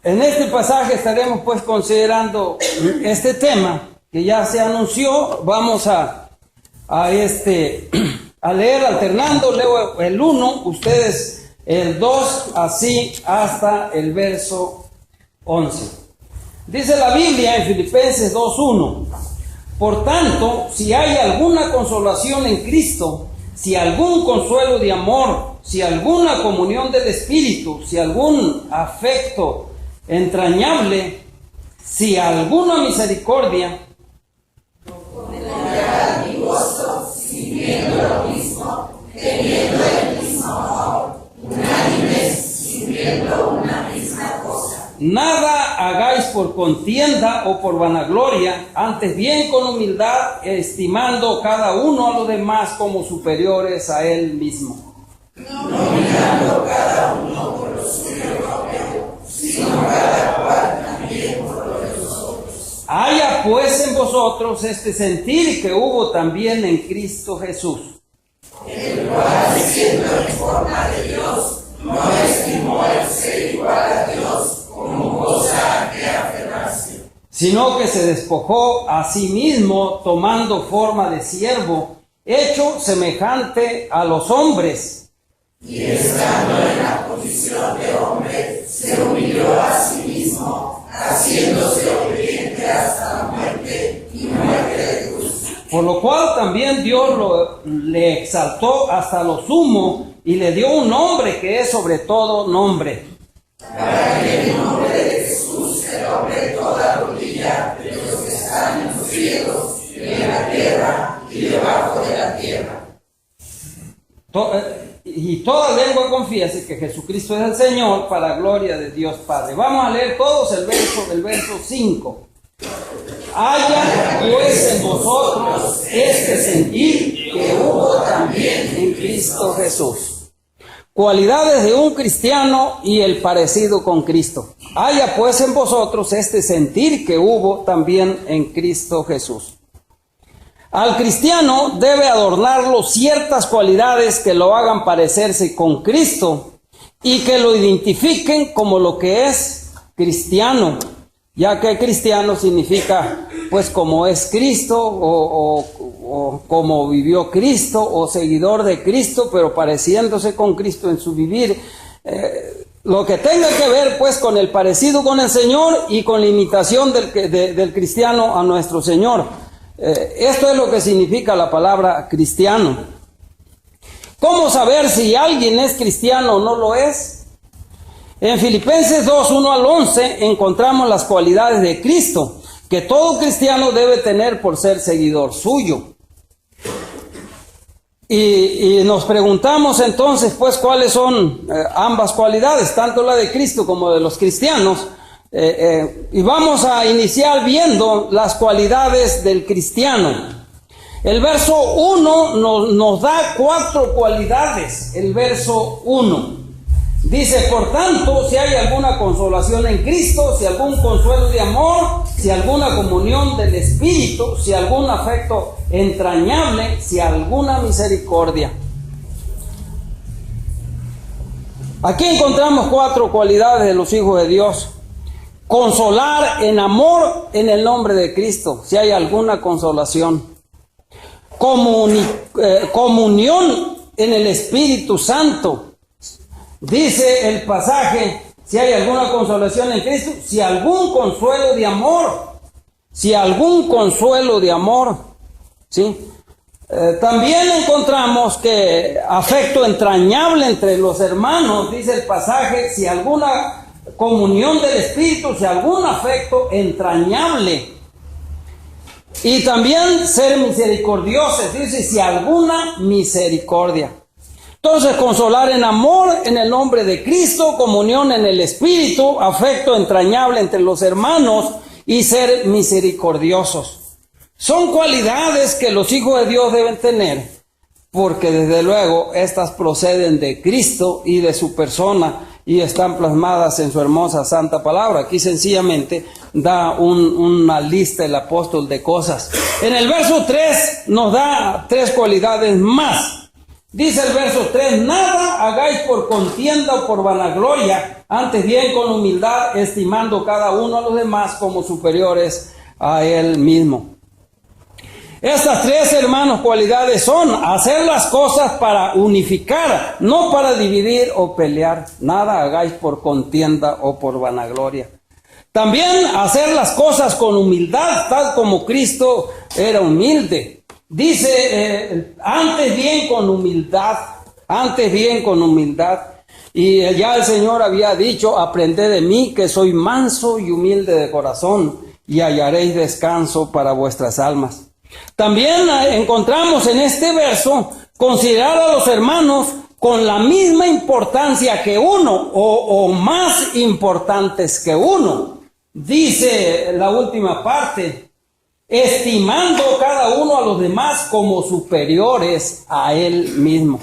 En este pasaje estaremos pues considerando este tema que ya se anunció. Vamos a leer alternando. Leo el 1, ustedes el 2, así hasta el verso 11. Dice la Biblia en Filipenses 2:1: Por tanto, si hay alguna consolación en Cristo, si algún consuelo de amor, si alguna comunión del Espíritu, si algún afecto entrañable, si alguna misericordia, y gozo, sintiendo lo mismo, teniendo el mismo amor, unánimes, sintiendo una misma cosa. Nada hagáis por contienda o por vanagloria, antes bien con humildad, estimando cada uno a los demás como superiores a él mismo. No mirando cada uno por lo suyo propio, sino cada cual también por lo de los otros. Haya pues en vosotros este sentir que hubo también en Cristo Jesús, El cual, siendo en forma de Dios, no estimó el ser igual a Dios como cosa a que aferrarse, sino que se despojó a sí mismo, tomando forma de siervo, hecho semejante a los hombres, y estando en la posición de hombre, se humilló a sí mismo, haciéndose obediente hasta la muerte y muerte de cruz. por lo cual también Dios le exaltó hasta lo sumo y le dio un nombre que es sobre todo nombre, Para que en el nombre de Jesús se doble toda rodilla de los que están en los cielos, y en la tierra y debajo de la tierra. y toda lengua confiese que Jesucristo es el Señor, para gloria de Dios Padre. Vamos a leer todos el verso 5. Haya pues en vosotros este sentir que hubo también en Cristo Jesús. Cualidades de un cristiano y el parecido con Cristo. Haya pues en vosotros este sentir que hubo también en Cristo Jesús. Al cristiano debe adornarlo ciertas cualidades que lo hagan parecerse con Cristo y que lo identifiquen como lo que es cristiano, ya que cristiano significa pues como es Cristo o como vivió Cristo o seguidor de Cristo, pero pareciéndose con Cristo en su vivir. Lo que tenga que ver pues con el parecido con el Señor y con la imitación del cristiano a nuestro Señor. Esto es lo que significa la palabra cristiano. ¿Cómo saber si alguien es cristiano o no lo es? En Filipenses 2:1 al 11 encontramos las cualidades de Cristo que todo cristiano debe tener por ser seguidor suyo. Y nos preguntamos entonces pues cuáles son ambas cualidades, tanto la de Cristo como de los cristianos. Y vamos a iniciar viendo las cualidades del cristiano. El verso 1 nos da 4 cualidades. El verso 1 dice: por tanto, si hay alguna consolación en Cristo, si algún consuelo de amor, si alguna comunión del Espíritu, si algún afecto entrañable, si alguna misericordia. Aquí encontramos 4 cualidades de los hijos de Dios. Consolar en amor en el nombre de Cristo, si hay alguna consolación. Comunión en el Espíritu Santo. Dice el pasaje, si hay alguna consolación en Cristo, si algún consuelo de amor. Si algún consuelo de amor. ¿Sí? También encontramos que afecto entrañable entre los hermanos, dice el pasaje, si alguna comunión del Espíritu, si algún afecto entrañable. Y también ser misericordiosos, dice, si alguna misericordia. Entonces, consolar en amor en el nombre de Cristo, comunión en el Espíritu, afecto entrañable entre los hermanos y ser misericordiosos. Son cualidades que los hijos de Dios deben tener, porque desde luego estas proceden de Cristo y de su persona y están plasmadas en su hermosa santa palabra. Aquí sencillamente da una lista el apóstol de cosas. En el verso 3 nos da 3 cualidades más. Dice el verso 3, nada hagáis por contienda o por vanagloria, antes bien con humildad, estimando cada uno a los demás como superiores a él mismo. Estas tres, hermanos, cualidades son hacer las cosas para unificar, no para dividir o pelear. Nada hagáis por contienda o por vanagloria. También hacer las cosas con humildad, tal como Cristo era humilde. Dice, antes bien con humildad. Y ya el Señor había dicho, aprended de mí que soy manso y humilde de corazón, y hallaréis descanso para vuestras almas. También encontramos en este verso considerar a los hermanos con la misma importancia que uno o más importantes que uno. Dice la última parte, estimando cada uno a los demás como superiores a él mismo.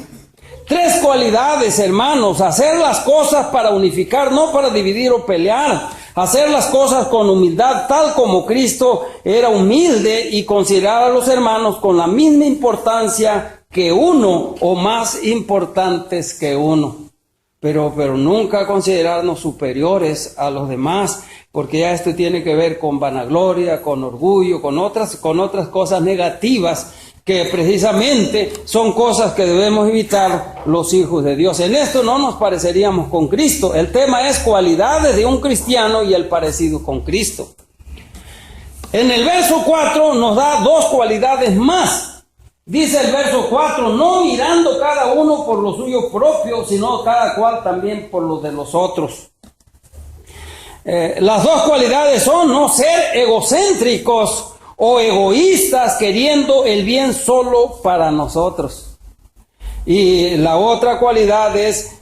Tres cualidades, hermanos: hacer las cosas para unificar, no para dividir o pelear. Hacer las cosas con humildad, tal como Cristo era humilde, y considerar a los hermanos con la misma importancia que uno o más importantes que uno. Pero nunca considerarnos superiores a los demás, porque ya esto tiene que ver con vanagloria, con orgullo, con otras cosas negativas que precisamente son cosas que debemos evitar los hijos de Dios. En esto no nos pareceríamos con Cristo. El tema es cualidades de un cristiano y el parecido con Cristo. En el verso 4 nos da dos cualidades más. Dice el verso 4, no mirando cada uno por lo suyo propio, sino cada cual también por lo de los otros. Las dos cualidades son no ser egocéntricos o egoístas queriendo el bien solo para nosotros. Y la otra cualidad es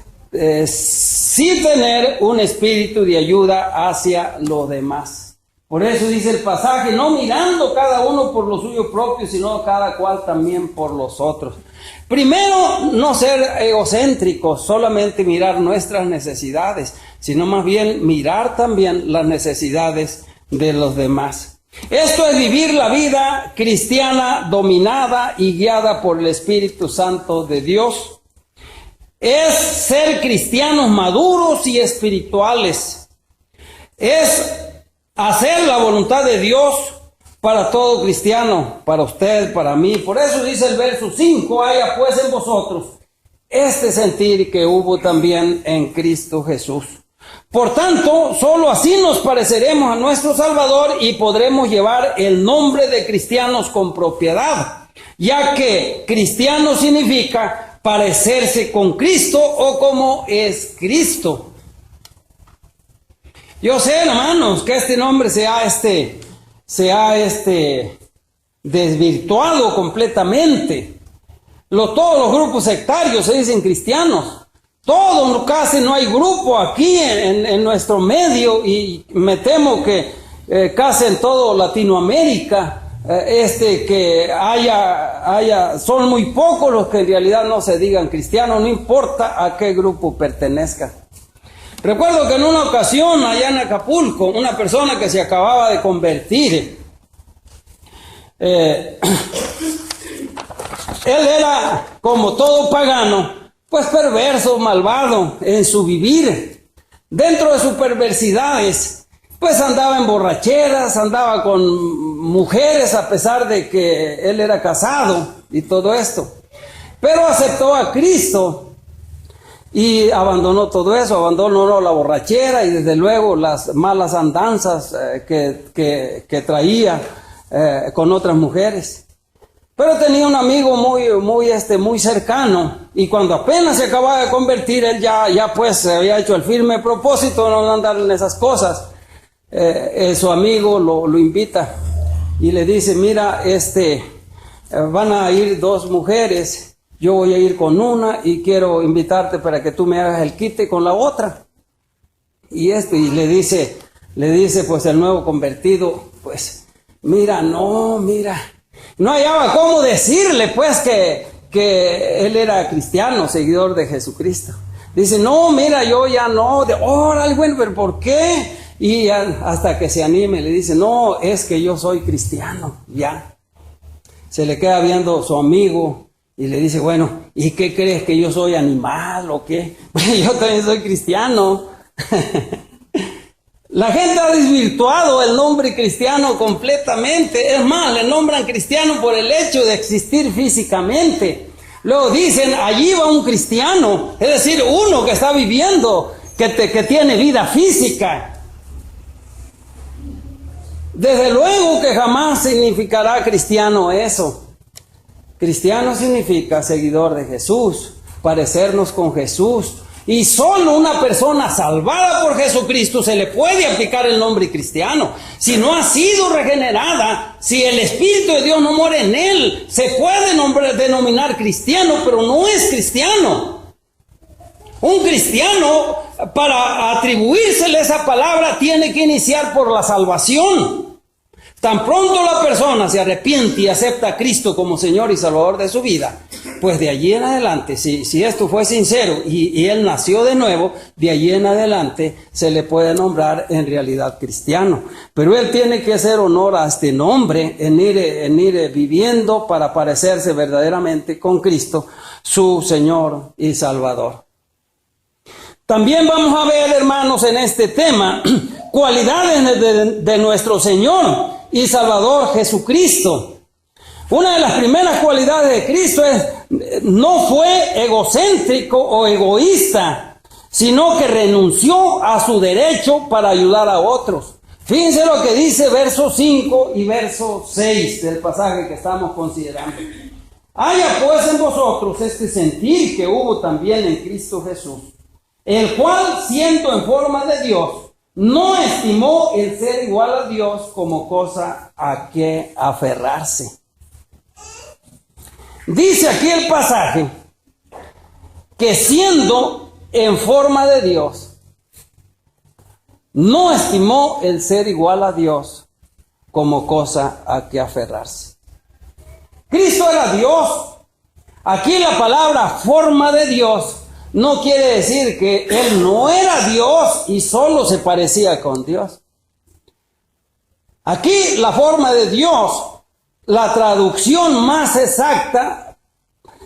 sí tener un espíritu de ayuda hacia los demás. Por eso dice el pasaje, no mirando cada uno por lo suyo propio, sino cada cual también por los otros. Primero, no ser egocéntricos, solamente mirar nuestras necesidades, sino más bien mirar también las necesidades de los demás. Esto es vivir la vida cristiana dominada y guiada por el Espíritu Santo de Dios. Es ser cristianos maduros y espirituales. Es hacer la voluntad de Dios para todo cristiano, para usted, para mí. Por eso dice el verso 5, haya pues en vosotros este sentir que hubo también en Cristo Jesús. Por tanto, solo así nos pareceremos a nuestro Salvador y podremos llevar el nombre de cristianos con propiedad, ya que cristiano significa parecerse con Cristo o como es Cristo. Yo sé, hermanos, que este nombre se ha desvirtuado completamente. Todos los grupos sectarios se dicen cristianos. Casi no hay grupo aquí en nuestro medio, y me temo que casi en toda Latinoamérica que son muy pocos los que en realidad no se digan cristianos, no importa a qué grupo pertenezcan. Recuerdo que en una ocasión allá en Acapulco, una persona que se acababa de convertir, él era como todo pagano, pues perverso, malvado en su vivir. Dentro de sus perversidades, pues andaba en borracheras, andaba con mujeres a pesar de que él era casado y todo esto. Pero aceptó a Cristo y abandonó todo eso, abandonó la borrachera y desde luego las malas andanzas que traía con otras mujeres. Pero tenía un amigo muy cercano, y cuando apenas se acababa de convertir, él ya pues se había hecho el firme propósito de no andar en esas cosas. Su amigo lo invita y le dice, mira, van a ir dos mujeres, yo voy a ir con una y quiero invitarte para que tú me hagas el quite con la otra. Y le dice pues el nuevo convertido, pues no hallaba cómo decirle pues que él era cristiano, seguidor de Jesucristo. Dice, no, mira, yo ya no, órale, bueno, pero ¿por qué? Y hasta que se anime, le dice, no, es que yo soy cristiano, ya. Se le queda viendo su amigo Y le dice, bueno, ¿y qué crees, que yo soy animal o qué? Bueno, yo también soy cristiano. La gente ha desvirtuado el nombre cristiano completamente. Es más, le nombran cristiano por el hecho de existir físicamente. Luego dicen, allí va un cristiano, es decir, uno que está viviendo, que tiene vida física. Desde luego que jamás significará cristiano eso. Cristiano significa seguidor de Jesús, parecernos con Jesús. Y solo una persona salvada por Jesucristo se le puede aplicar el nombre cristiano. Si no ha sido regenerada, si el Espíritu de Dios no mora en él, se puede denominar cristiano, pero no es cristiano. Un cristiano, para atribuírsele esa palabra, tiene que iniciar por la salvación. Tan pronto la persona se arrepiente y acepta a Cristo como Señor y Salvador de su vida, pues de allí en adelante, si esto fue sincero y él nació de nuevo, de allí en adelante se le puede nombrar en realidad cristiano. Pero él tiene que hacer honor a este nombre en ir viviendo para parecerse verdaderamente con Cristo, su Señor y Salvador. También vamos a ver, hermanos, en este tema, cualidades de nuestro Señor y Salvador Jesucristo. Una de las primeras cualidades de Cristo es, no fue egocéntrico o egoísta, sino que renunció a su derecho para ayudar a otros. Fíjense lo que dice verso 5 y verso 6 del pasaje que estamos considerando. Haya pues en vosotros este sentir que hubo también en Cristo Jesús, el cual, siendo en forma de Dios, no estimó el ser igual a Dios como cosa a que aferrarse. Dice aquí el pasaje que siendo en forma de Dios, no estimó el ser igual a Dios como cosa a que aferrarse. Cristo era Dios. Aquí la palabra forma de Dios no quiere decir que Él no era Dios y solo se parecía con Dios. Aquí la forma de Dios, la traducción más exacta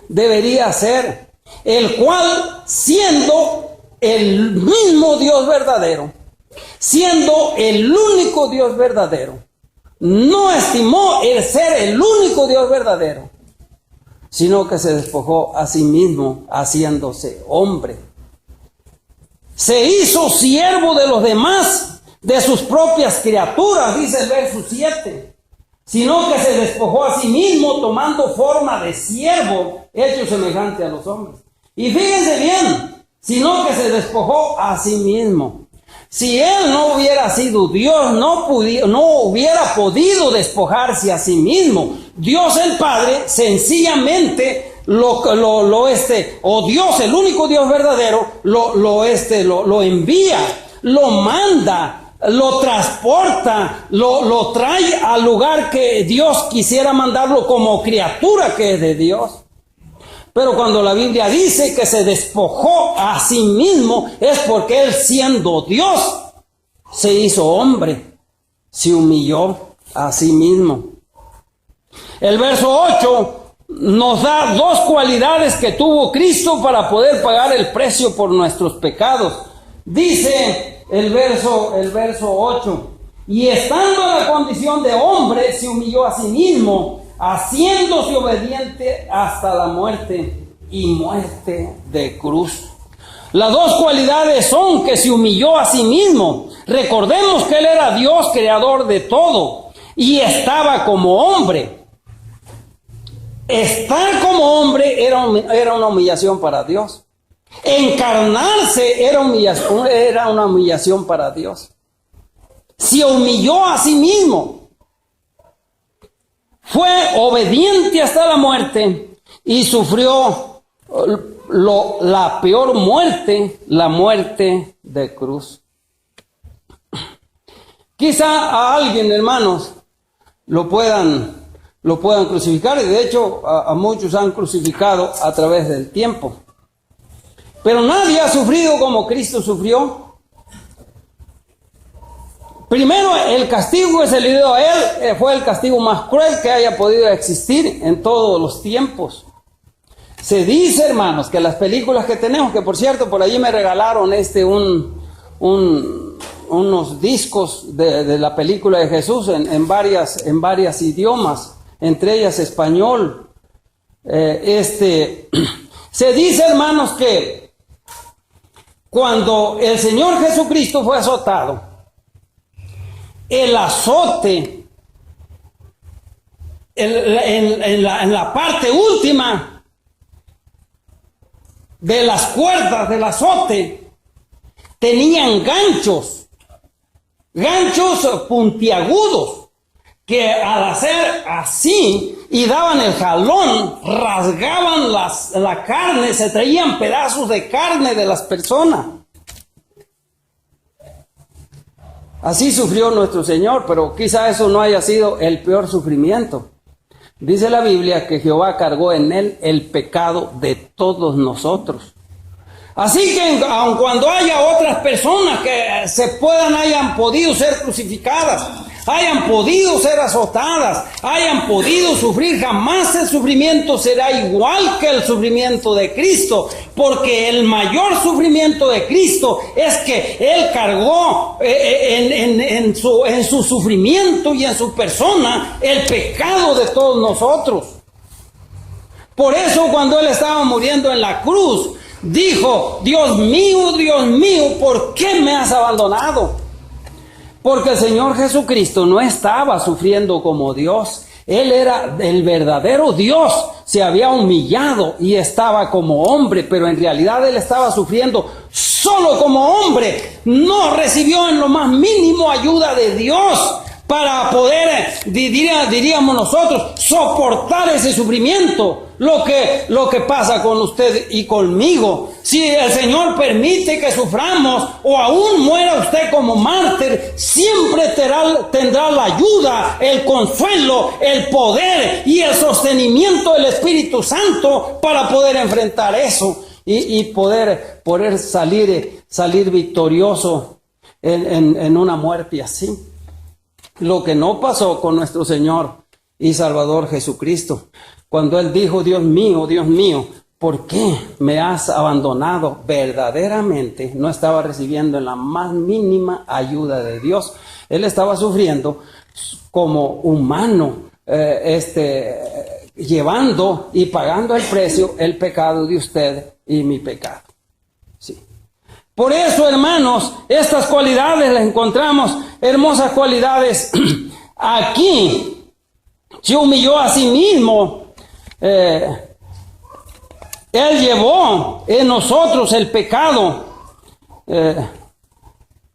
debería ser, el cual siendo el mismo Dios verdadero, siendo el único Dios verdadero, no estimó el ser el único Dios verdadero, sino que se despojó a sí mismo haciéndose hombre. Se hizo siervo de los demás, de sus propias criaturas, dice el verso 7. Sino que se despojó a sí mismo tomando forma de siervo, hecho semejante a los hombres. Y fíjense bien, sino que se despojó a sí mismo. Si Él no hubiera sido Dios, no hubiera podido despojarse a sí mismo. Dios el Padre sencillamente o Dios, el único Dios verdadero, lo envía, lo manda, lo transporta, lo trae al lugar que Dios quisiera mandarlo como criatura que es de Dios. Pero cuando la Biblia dice que se despojó a sí mismo, es porque Él, siendo Dios, se hizo hombre, se humilló a sí mismo. El verso 8 nos da dos cualidades que tuvo Cristo para poder pagar el precio por nuestros pecados. Dice el verso 8, y estando en la condición de hombre, se humilló a sí mismo, haciéndose obediente hasta la muerte y muerte de cruz. Las dos cualidades son que se humilló a sí mismo. Recordemos que Él era Dios, creador de todo, y estaba como hombre. Estar como hombre era una humillación para Dios. Encarnarse era una humillación para Dios. Se humilló a sí mismo. Fue obediente hasta la muerte y sufrió la peor muerte, la muerte de cruz. Quizá a alguien, hermanos, lo puedan crucificar, y de hecho a muchos han crucificado a través del tiempo. Pero nadie ha sufrido como Cristo sufrió. Primero, el castigo que se le dio a Él fue el castigo más cruel que haya podido existir en todos los tiempos. Se dice, hermanos, que las películas que tenemos, que por cierto, por allí me regalaron unos discos de la película de Jesús en varias idiomas, entre ellas español. Se dice, hermanos, que cuando el Señor Jesucristo fue azotado, el azote en la parte última de las cuerdas del azote tenían ganchos puntiagudos, que al hacer así y daban el jalón, rasgaban la carne, se traían pedazos de carne de las personas. Así sufrió nuestro Señor, pero quizá eso no haya sido el peor sufrimiento. Dice la Biblia que Jehová cargó en él el pecado de todos nosotros. Así que aun cuando haya otras personas que hayan podido ser crucificadas, hayan podido ser azotadas, hayan podido sufrir, jamás el sufrimiento será igual que el sufrimiento de Cristo, porque el mayor sufrimiento de Cristo es que Él cargó en su sufrimiento y en su persona el pecado de todos nosotros. Por eso cuando Él estaba muriendo en la cruz, dijo: Dios mío, ¿por qué me has abandonado? Porque el Señor Jesucristo no estaba sufriendo como Dios. Él era el verdadero Dios. Se había humillado y estaba como hombre, pero en realidad Él estaba sufriendo solo como hombre. No recibió en lo más mínimo ayuda de Dios para poder, diríamos nosotros, soportar ese sufrimiento. Lo que pasa con usted y conmigo. Si el Señor permite que suframos o aún muera usted como mártir, siempre tendrá la ayuda, el consuelo, el poder y el sostenimiento del Espíritu Santo para poder enfrentar eso y poder salir victorioso en una muerte así. Lo que no pasó con nuestro Señor y Salvador Jesucristo, cuando Él dijo: Dios mío, ¿por qué me has abandonado? Verdaderamente no estaba recibiendo en la más mínima ayuda de Dios. Él estaba sufriendo como humano, llevando y pagando el precio, el pecado de usted y mi pecado. Sí. Por eso, hermanos, estas cualidades las encontramos, hermosas cualidades. Aquí se humilló a sí mismo. Él llevó en nosotros el pecado.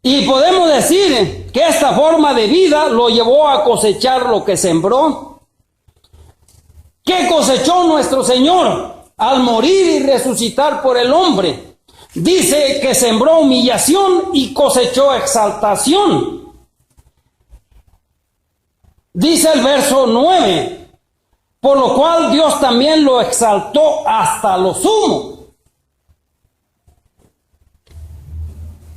Y podemos decir que esta forma de vida lo llevó a cosechar lo que sembró. ¿Qué cosechó nuestro Señor al morir y resucitar por el hombre? Dice que sembró humillación y cosechó exaltación. Dice el verso 9: por lo cual Dios también lo exaltó hasta lo sumo.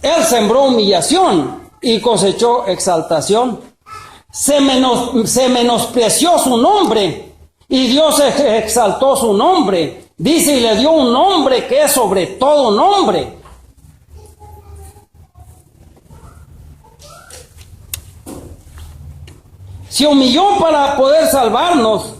Él sembró humillación y cosechó exaltación. Se menospreció su nombre y Dios exaltó su nombre. Dice: y le dio un nombre que es sobre todo nombre. Se humilló para poder salvarnos.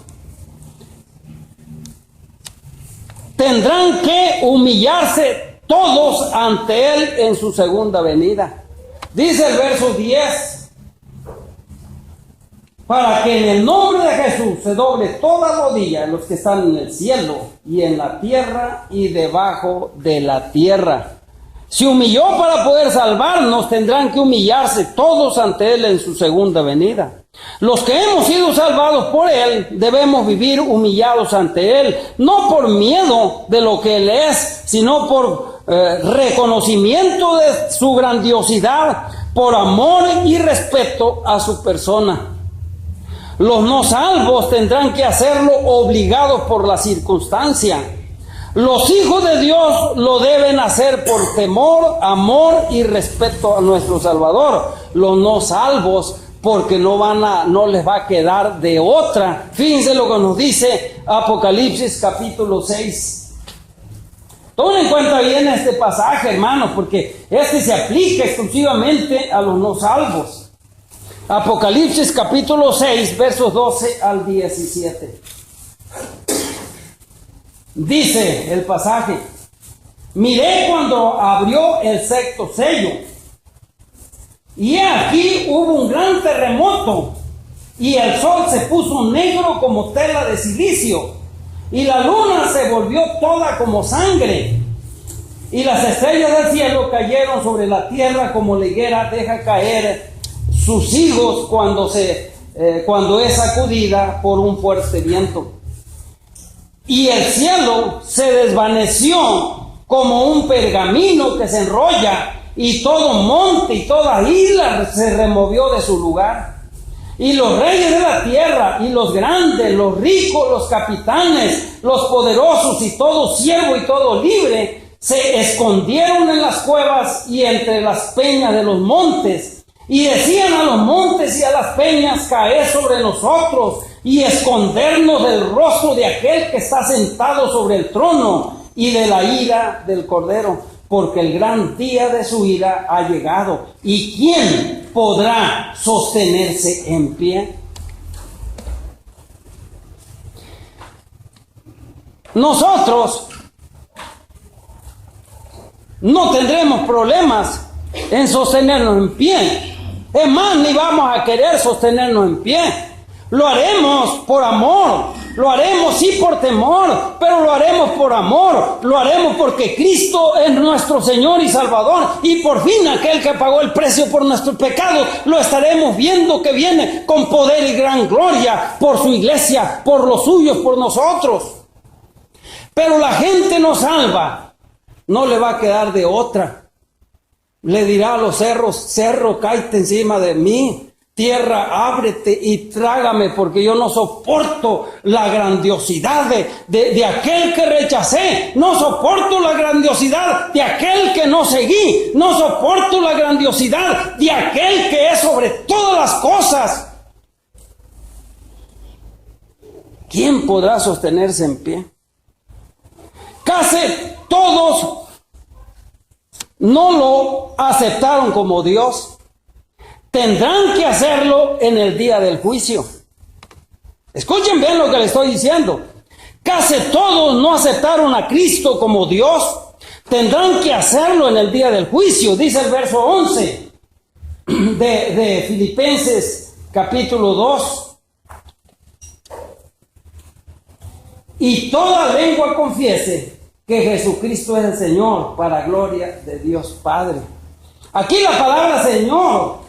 Tendrán que humillarse todos ante Él en su segunda venida. Dice el verso 10: para que en el nombre de Jesús se doble toda rodilla en los que están en el cielo y en la tierra y debajo de la tierra. Se humilló para poder salvarnos, tendrán que humillarse todos ante Él en su segunda venida. Los que hemos sido salvados por Él debemos vivir humillados ante Él, no por miedo de lo que Él es, sino por reconocimiento de su grandiosidad, por amor y respeto a su persona. Los no salvos tendrán que hacerlo obligados por la circunstancia. Los hijos de Dios lo deben hacer por temor, amor y respeto a nuestro Salvador. Los no salvos, porque no les va a quedar de otra. Fíjense lo que nos dice Apocalipsis capítulo 6, Tomen en cuenta bien este pasaje, hermanos, porque este se aplica exclusivamente a los no salvos. Apocalipsis capítulo 6, versos 12 al 17. Dice el pasaje: miré cuando abrió el sexto sello, y aquí hubo un gran terremoto, y el sol se puso negro como tela de silicio, y la luna se volvió toda como sangre, y las estrellas del cielo cayeron sobre la tierra como la higuera deja caer sus higos cuando es sacudida por un fuerte viento. Y el cielo se desvaneció como un pergamino que se enrolla, y todo monte y toda isla se removió de su lugar. Y los reyes de la tierra, y los grandes, los ricos, los capitanes, los poderosos, y todo siervo y todo libre, se escondieron en las cuevas y entre las peñas de los montes. Y decían a los montes y a las peñas: caed sobre nosotros y escondernos del rostro de aquel que está sentado sobre el trono y de la ira del Cordero, porque el gran día de su ira ha llegado. ¿Y quién podrá sostenerse en pie? Nosotros no tendremos problemas en sostenernos en pie. Es más, ni vamos a querer sostenernos en pie. Lo haremos por amor, lo haremos sí por temor, pero lo haremos por amor, lo haremos porque Cristo es nuestro Señor y Salvador, y por fin aquel que pagó el precio por nuestros pecados, lo estaremos viendo que viene con poder y gran gloria por su iglesia, por los suyos, por nosotros. Pero la gente no salva, no le va a quedar de otra. Le dirá a los cerros: cerro, cáete encima de mí. Tierra, ábrete y trágame, porque yo no soporto la grandiosidad de aquel que rechacé. No soporto la grandiosidad de aquel que no seguí. No soporto la grandiosidad de aquel que es sobre todas las cosas. ¿Quién podrá sostenerse en pie? Casi todos no lo aceptaron como Dios. Tendrán que hacerlo en el día del juicio. Escuchen bien lo que les estoy diciendo. Casi todos no aceptaron a Cristo como Dios. Tendrán que hacerlo en el día del juicio. Dice el verso 11 de Filipenses capítulo 2. Y toda lengua confiese que Jesucristo es el Señor, para gloria de Dios Padre. Aquí la palabra Señor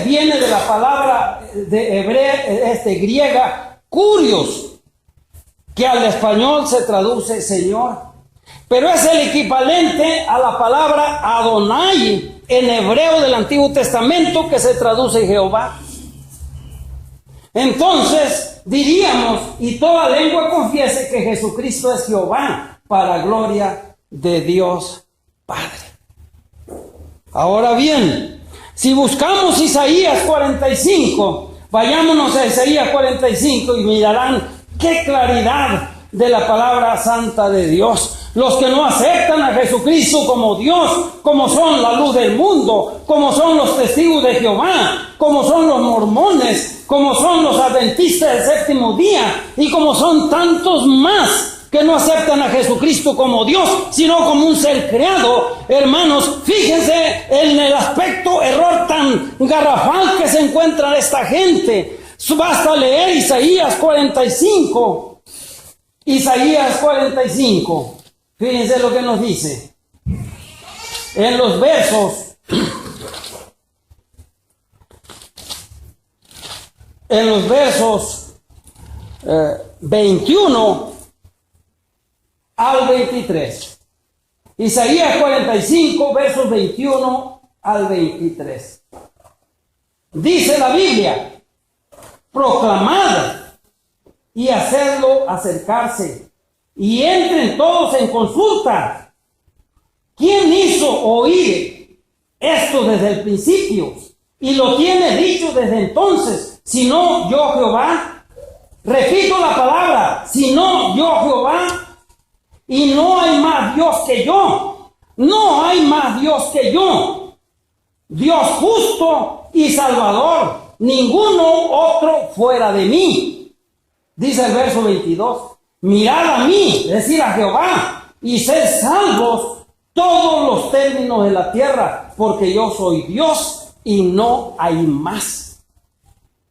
viene de la palabra de hebrea, griega, kurios, que al español se traduce Señor, pero es el equivalente a la palabra Adonai en hebreo del Antiguo Testamento, que se traduce Jehová. Entonces diríamos: y toda lengua confiese que Jesucristo es Jehová, para gloria de Dios Padre. Ahora bien, si buscamos Isaías 45, vayámonos a Isaías 45 y mirarán qué claridad de la palabra santa de Dios. Los que no aceptan a Jesucristo como Dios, como son la luz del mundo, como son los testigos de Jehová, como son los mormones, como son los adventistas del séptimo día, y como son tantos más que no aceptan a Jesucristo como Dios, sino como un ser creado. Hermanos, fíjense en el aspecto error tan garrafal que se encuentra esta gente. Basta leer Isaías 45. Isaías 45. Fíjense lo que nos dice. En los versos 21 al 23. Isaías 45, versos 21 al 23. Dice la Biblia: proclamad y hacedlo acercarse, y entren todos en consulta. ¿Quién hizo oír esto desde el principio? Y lo tiene dicho desde entonces, sino yo Jehová. Repito la palabra: sino yo Jehová. y no hay más Dios que yo. No hay más Dios que yo. Dios justo y salvador. Ninguno otro fuera de mí. Dice el verso 22. Mirad a mí, es decir, a Jehová, y sed salvos todos los términos de la tierra, porque yo soy Dios y no hay más.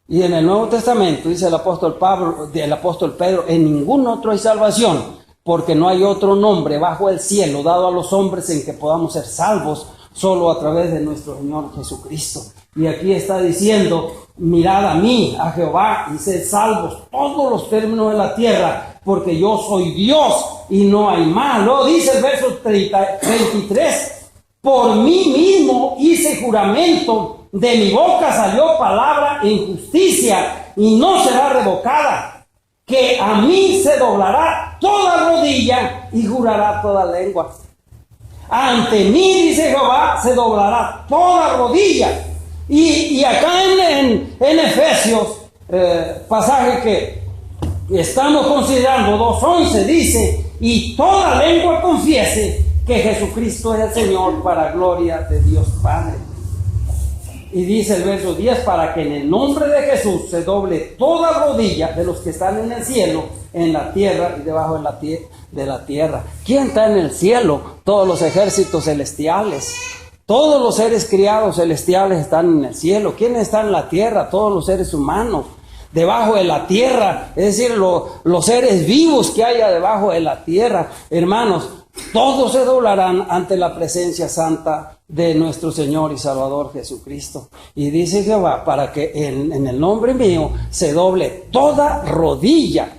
Y en el Nuevo Testamento dice el apóstol Pedro, en ningún otro hay salvación, porque no hay otro nombre bajo el cielo dado a los hombres en que podamos ser salvos, solo a través de nuestro Señor Jesucristo. Y aquí está diciendo, mirad a mí, a Jehová, y sed salvos todos los términos de la tierra, porque yo soy Dios y no hay más. Luego dice el verso 33, por mí mismo hice juramento, de mi boca salió palabra en justicia y no será revocada, que a mí se doblará toda rodilla y jurará toda lengua. Ante mí, dice Jehová, se doblará toda rodilla. Y acá en Efesios, pasaje que estamos considerando, 2:11, dice, y toda lengua confiese que Jesucristo es el Señor, para gloria de Dios Padre. Y dice el verso 10, para que en el nombre de Jesús se doble toda rodilla de los que están en el cielo, en la tierra y debajo de la tierra. ¿Quién está en el cielo? Todos los ejércitos celestiales. Todos los seres criados celestiales están en el cielo. ¿Quién está en la tierra? Todos los seres humanos. Debajo de la tierra, es decir, los seres vivos que haya debajo de la tierra. Hermanos, todos se doblarán ante la presencia santa de nuestro Señor y Salvador Jesucristo. Y dice Jehová, para que en el nombre mío se doble toda rodilla.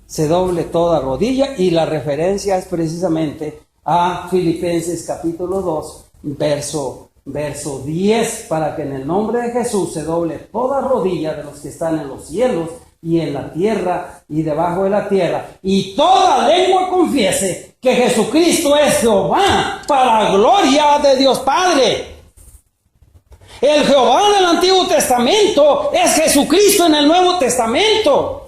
Se doble toda rodilla, y la referencia es precisamente a Filipenses capítulo 2, verso 10, para que en el nombre de Jesús se doble toda rodilla de los que están en los cielos y en la tierra y debajo de la tierra, y toda lengua confiese que Jesucristo es Jehová, para gloria de Dios Padre. El Jehová del Antiguo Testamento es Jesucristo en el Nuevo Testamento.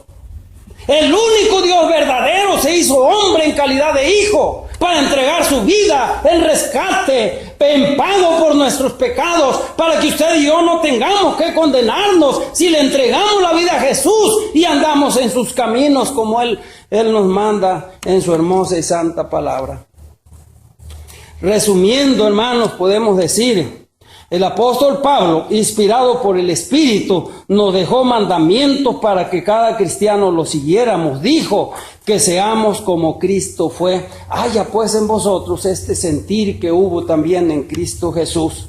El único Dios verdadero se hizo hombre en calidad de hijo para entregar su vida en rescate, en pago por nuestros pecados, para que usted y yo no tengamos que condenarnos si le entregamos la vida a Jesús y andamos en sus caminos como Él nos manda en su hermosa y santa palabra. Resumiendo, hermanos, podemos decir, el apóstol Pablo, inspirado por el Espíritu, nos dejó mandamientos para que cada cristiano los siguiéramos. Dijo que seamos como Cristo fue. Haya pues en vosotros este sentir que hubo también en Cristo Jesús.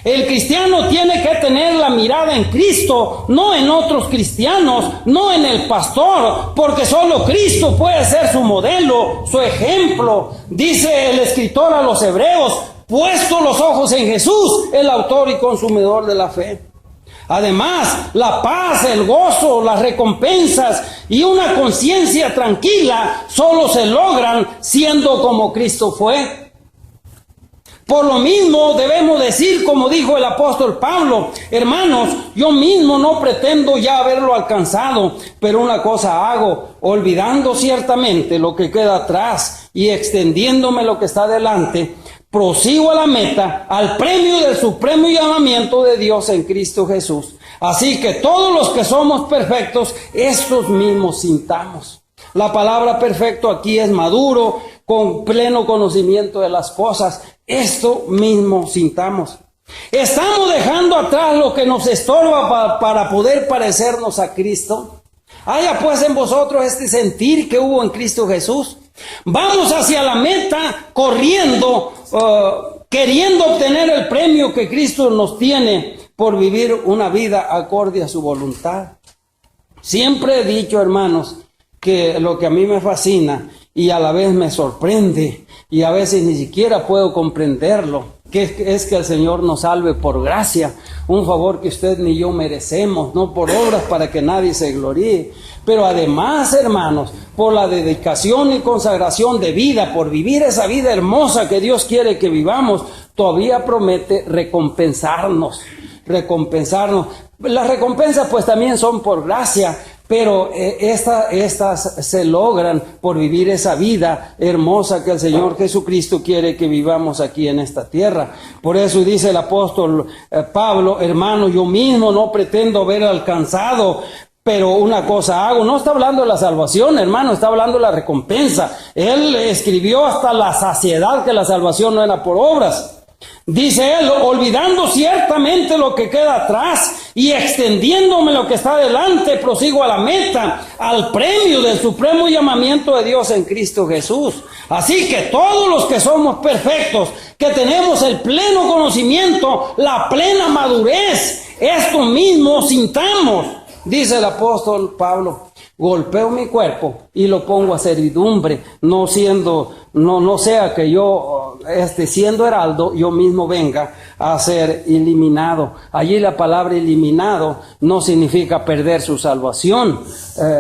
El cristiano tiene que tener la mirada en Cristo, no en otros cristianos, no en el pastor, porque solo Cristo puede ser su modelo, su ejemplo. Dice el escritor a los Hebreos, puesto los ojos en Jesús, el autor y consumidor de la fe. Además, la paz, el gozo, las recompensas y una conciencia tranquila solo se logran siendo como Cristo fue. Por lo mismo debemos decir, como dijo el apóstol Pablo, hermanos, yo mismo no pretendo ya haberlo alcanzado, pero una cosa hago, olvidando ciertamente lo que queda atrás y extendiéndome lo que está delante, prosigo a la meta, al premio del supremo llamamiento de Dios en Cristo Jesús. Así que todos los que somos perfectos, estos mismos sintamos. La palabra perfecto aquí es maduro, con pleno conocimiento de las cosas. Esto mismo sintamos. ¿Estamos dejando atrás lo que nos estorba para poder parecernos a Cristo? Haya pues en vosotros este sentir que hubo en Cristo Jesús. Vamos hacia la meta corriendo, queriendo obtener el premio que Cristo nos tiene por vivir una vida acorde a su voluntad. Siempre he dicho, hermanos, que lo que a mí me fascina y a la vez me sorprende y a veces ni siquiera puedo comprenderlo, que es que el Señor nos salve por gracia, un favor que usted ni yo merecemos, no por obras para que nadie se gloríe, pero además, hermanos, por la dedicación y consagración de vida, por vivir esa vida hermosa que Dios quiere que vivamos, todavía promete recompensarnos. Las recompensas pues también son por gracia, pero estas se logran por vivir esa vida hermosa que el Señor Jesucristo quiere que vivamos aquí en esta tierra. Por eso dice el apóstol Pablo: hermano, yo mismo no pretendo haber alcanzado, pero una cosa hago. No está hablando de la salvación, hermano, está hablando de la recompensa. Él escribió hasta la saciedad que la salvación no era por obras. Dice él: olvidando ciertamente lo que queda atrás y extendiéndome lo que está delante, prosigo a la meta, al premio del supremo llamamiento de Dios en Cristo Jesús. Así que todos los que somos perfectos, que tenemos el pleno conocimiento, la plena madurez, esto mismo sintamos. Dice el apóstol Pablo: golpeo mi cuerpo y lo pongo a servidumbre, no sea que yo, siendo heraldo, yo mismo venga a ser eliminado. Allí la palabra eliminado no significa perder su salvación,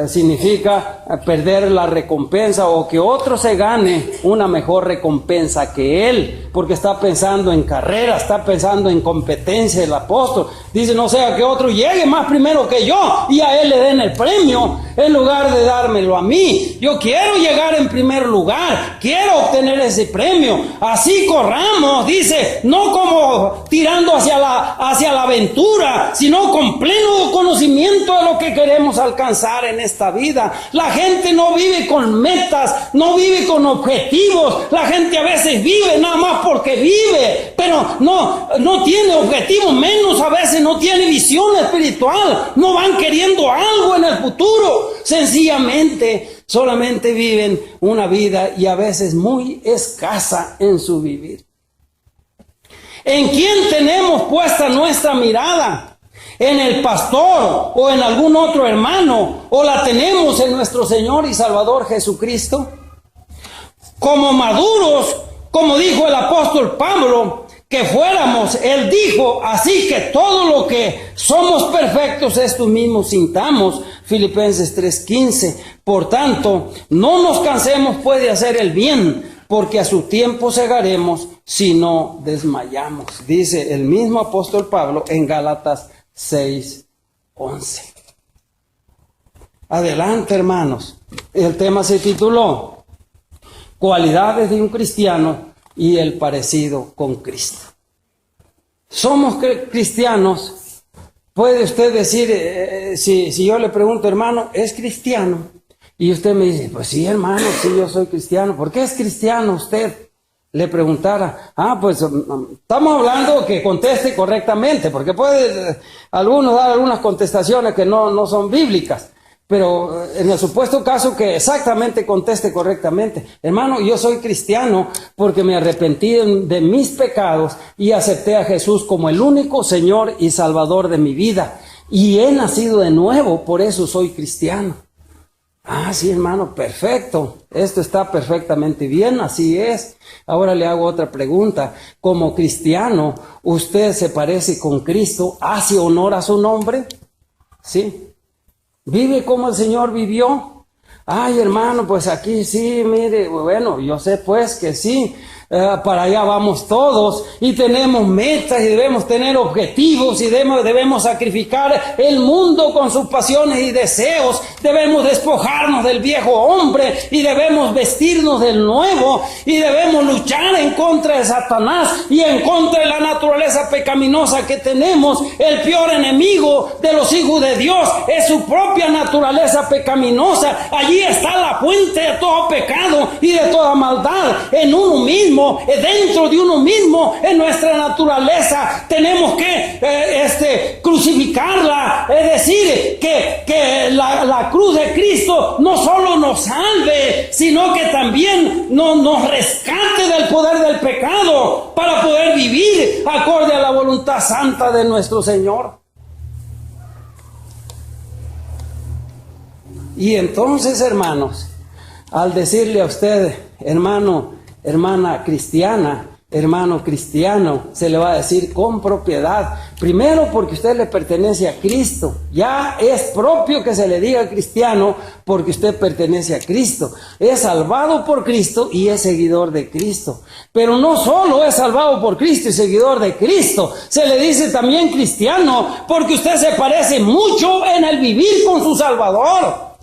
significa perder la recompensa, o que otro se gane una mejor recompensa que él, porque está pensando en carrera, está pensando en competencia. El apóstol dice: no sea que otro llegue más primero que yo y a él le den el premio, en lugar de dármelo a mí. Yo quiero llegar en primer lugar, quiero obtener ese premio. Así corramos, dice, no como tirando hacia la aventura, sino con pleno conocimiento de lo que queremos alcanzar en esta vida. La gente no vive con metas, no vive con objetivos. La gente a veces vive nada más porque vive, pero no tiene objetivos, menos a veces no tiene visión espiritual, no van queriendo algo en el futuro. Sencillamente, solamente viven una vida, y a veces muy escasa en su vivir. ¿En quién tenemos puesta nuestra mirada? ¿En el pastor o en algún otro hermano? ¿O la tenemos en nuestro Señor y Salvador Jesucristo? Como maduros, como dijo el apóstol Pablo que fuéramos, él dijo: así que todo lo que somos perfectos, esto mismo sintamos. Filipenses 3:15. Por tanto, no nos cansemos pues de hacer el bien, porque a su tiempo segaremos si no desmayamos. Dice el mismo apóstol Pablo en Gálatas 6:11. Adelante, hermanos. El tema se tituló Cualidades de un cristiano y el parecido con Cristo. Somos cristianos. Puede usted decir, si yo le pregunto: hermano, ¿es cristiano? Y usted me dice: pues sí, hermano, sí, yo soy cristiano. ¿Por qué es cristiano usted? Le preguntara. Pues estamos hablando que conteste correctamente, porque puede algunos dar algunas contestaciones que no son bíblicas. Pero en el supuesto caso que exactamente conteste correctamente: hermano, yo soy cristiano porque me arrepentí de mis pecados y acepté a Jesús como el único Señor y Salvador de mi vida. Y he nacido de nuevo, por eso soy cristiano. Sí, hermano, perfecto. Esto está perfectamente bien, así es. Ahora le hago otra pregunta. Como cristiano, ¿usted se parece con Cristo? ¿Hace honor a su nombre? Sí. ¿Vive como el Señor vivió? Hermano, pues aquí sí, mire, bueno, yo sé pues que sí. Para allá vamos todos, y tenemos metas y debemos tener objetivos, y debemos sacrificar el mundo con sus pasiones y deseos. Debemos despojarnos del viejo hombre y debemos vestirnos del nuevo, y debemos luchar en contra de Satanás y en contra de la naturaleza pecaminosa que tenemos. El peor enemigo de los hijos de Dios es su propia naturaleza pecaminosa. Allí está la fuente de todo pecado y de toda maldad, en uno mismo. Dentro de uno mismo, en nuestra naturaleza, tenemos que crucificarla. Es decir, que la cruz de Cristo no solo nos salve, sino que también nos rescate del poder del pecado, para poder vivir acorde a la voluntad santa de nuestro Señor. Y entonces, hermanos, al decirle a usted, hermano, hermana cristiana, hermano cristiano, se le va a decir con propiedad. Primero porque usted le pertenece a Cristo. Ya es propio que se le diga cristiano porque usted pertenece a Cristo. Es salvado por Cristo y es seguidor de Cristo. Pero no solo es salvado por Cristo y seguidor de Cristo, se le dice también cristiano porque usted se parece mucho en el vivir con su Salvador.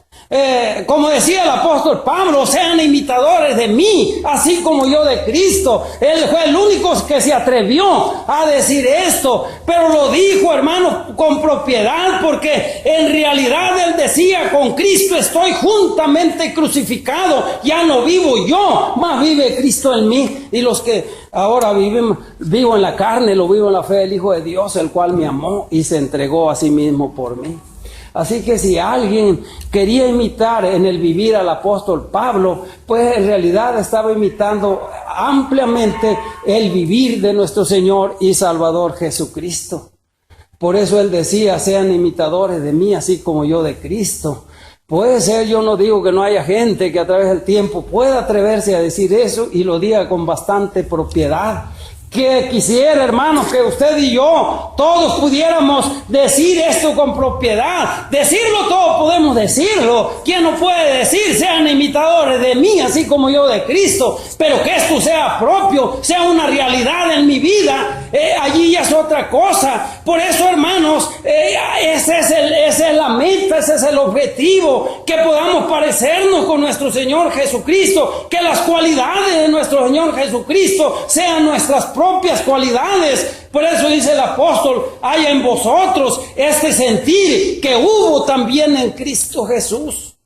Como decía el apóstol Pablo, sean imitadores de mí, así como yo de Cristo. Él fue el único que se atrevió a decir esto, pero lo dijo, hermano, con propiedad, porque en realidad él decía, con Cristo estoy juntamente crucificado, ya no vivo yo, mas vive Cristo en mí. Y los que ahora vivo en la carne, lo vivo en la fe del Hijo de Dios, el cual me amó y se entregó a sí mismo por mí. Así que si alguien quería imitar en el vivir al apóstol Pablo, pues en realidad estaba imitando ampliamente el vivir de nuestro Señor y Salvador Jesucristo. Por eso él decía, sean imitadores de mí, así como yo de Cristo. Puede ser, yo no digo que no haya gente que a través del tiempo pueda atreverse a decir eso y lo diga con bastante propiedad. Que quisiera, hermanos, que usted y yo todos pudiéramos decir esto con propiedad. Decirlo todo podemos decirlo. ¿Quién no puede decir? Sean imitadores de mí, así como yo de Cristo. Pero que esto sea propio, sea una realidad en mi vida, allí ya es otra cosa. Por eso, hermanos, esa es la meta, ese es el objetivo. Que podamos parecernos con nuestro Señor Jesucristo. Que las cualidades de nuestro Señor Jesucristo sean nuestras propias cualidades. Por eso dice el apóstol, haya en vosotros este sentir que hubo también en Cristo Jesús.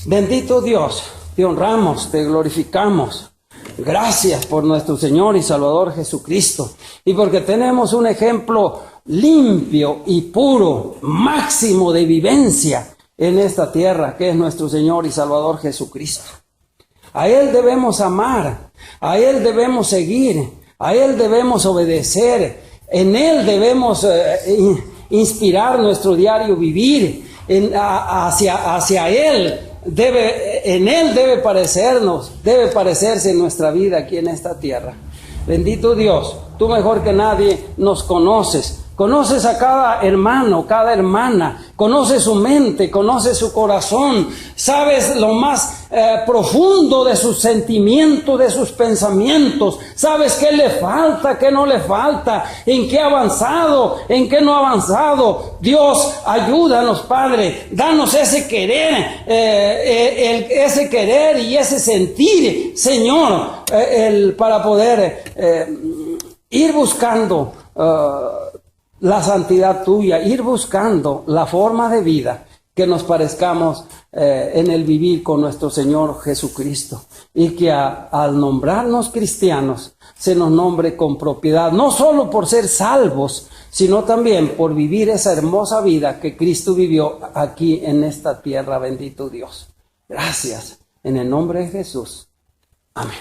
Bendito Dios, te honramos, te glorificamos. Gracias por nuestro Señor y Salvador Jesucristo. Y porque tenemos un ejemplo limpio y puro, máximo de vivencia en esta tierra, que es nuestro Señor y Salvador Jesucristo. A Él debemos amar, a Él debemos seguir, a Él debemos obedecer, en Él debemos inspirar nuestro diario vivir, hacia Él. En Él debe parecerse nuestra vida aquí en esta tierra. Bendito Dios, tú mejor que nadie nos conoces. Conoces a cada hermano, cada hermana, conoces su mente, conoces su corazón, sabes lo más profundo de sus sentimientos, de sus pensamientos, sabes qué le falta, qué no le falta, en qué ha avanzado, en qué no ha avanzado. Dios, ayúdanos, Padre, danos ese querer, ese querer y ese sentir, Señor, para poder ir buscando la santidad tuya, ir buscando la forma de vida que nos parezcamos en el vivir con nuestro Señor Jesucristo, y que al nombrarnos cristianos se nos nombre con propiedad, no solo por ser salvos, sino también por vivir esa hermosa vida que Cristo vivió aquí en esta tierra. Bendito Dios. Gracias. En el nombre de Jesús. Amén.